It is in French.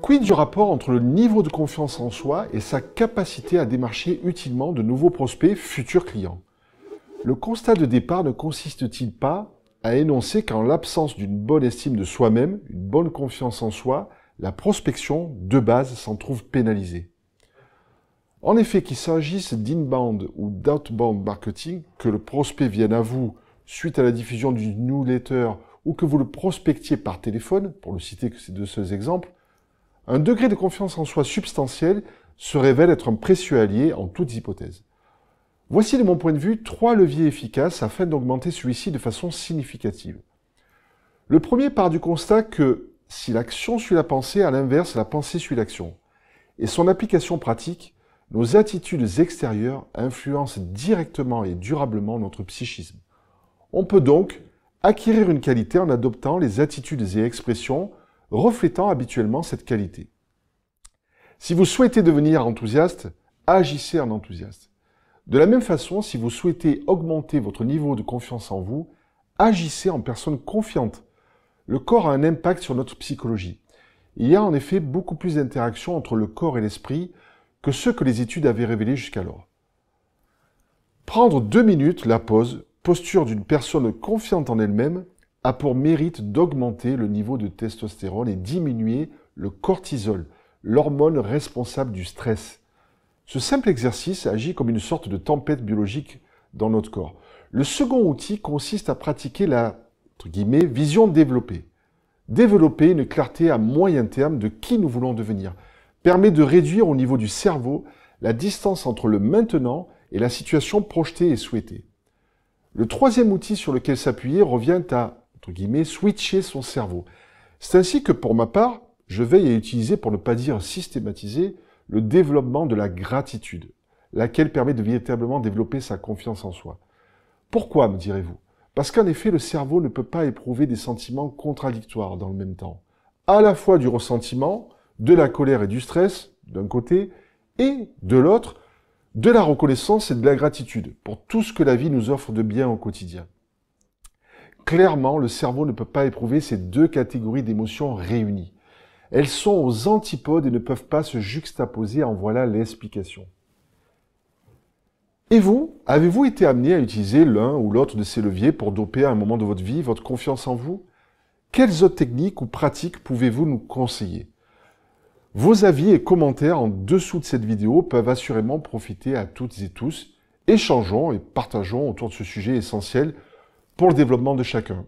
Quid du rapport entre le niveau de confiance en soi et sa capacité à démarcher utilement de nouveaux prospects, futurs clients? Le constat de départ ne consiste-t-il pas à énoncer qu'en l'absence d'une bonne estime de soi-même, une bonne confiance en soi, la prospection, de base, s'en trouve pénalisée? En effet, qu'il s'agisse d'inbound ou d'outbound marketing, que le prospect vienne à vous suite à la diffusion d'une newsletter ou que vous le prospectiez par téléphone, pour le citer que ces deux seuls exemples, un degré de confiance en soi substantiel se révèle être un précieux allié en toutes hypothèses. Voici de mon point de vue 3 leviers efficaces afin d'augmenter celui-ci de façon significative. Le premier part du constat que si l'action suit la pensée, à l'inverse, la pensée suit l'action. Et son application pratique, nos attitudes extérieures influencent directement et durablement notre psychisme. On peut donc acquérir une qualité en adoptant les attitudes et expressions reflétant habituellement cette qualité. Si vous souhaitez devenir enthousiaste, agissez en enthousiaste. De la même façon, si vous souhaitez augmenter votre niveau de confiance en vous, agissez en personne confiante. Le corps a un impact sur notre psychologie. Il y a en effet beaucoup plus d'interactions entre le corps et l'esprit que ce que les études avaient révélé jusqu'alors. Prendre 2 minutes, la pause, posture d'une personne confiante en elle-même, a pour mérite d'augmenter le niveau de testostérone et diminuer le cortisol, l'hormone responsable du stress. Ce simple exercice agit comme une sorte de tempête biologique dans notre corps. Le second outil consiste à pratiquer la vision développée. Développer une clarté à moyen terme de qui nous voulons devenir permet de réduire au niveau du cerveau la distance entre le maintenant et la situation projetée et souhaitée. Le troisième outil sur lequel s'appuyer revient à switcher son cerveau. C'est ainsi que, pour ma part, je veille à utiliser, pour ne pas dire systématiser, le développement de la gratitude, laquelle permet de véritablement développer sa confiance en soi. Pourquoi, me direz-vous? Parce qu'en effet, le cerveau ne peut pas éprouver des sentiments contradictoires dans le même temps. À la fois du ressentiment, de la colère et du stress, d'un côté, et de l'autre, de la reconnaissance et de la gratitude pour tout ce que la vie nous offre de bien au quotidien. Clairement, le cerveau ne peut pas éprouver ces deux catégories d'émotions réunies. Elles sont aux antipodes et ne peuvent pas se juxtaposer, en voilà l'explication. Et vous, avez-vous été amené à utiliser l'un ou l'autre de ces leviers pour doper à un moment de votre vie votre confiance en vous? Quelles autres techniques ou pratiques pouvez-vous nous conseiller? Vos avis et commentaires en dessous de cette vidéo peuvent assurément profiter à toutes et tous. Échangeons et partageons autour de ce sujet essentiel pour le développement de chacun.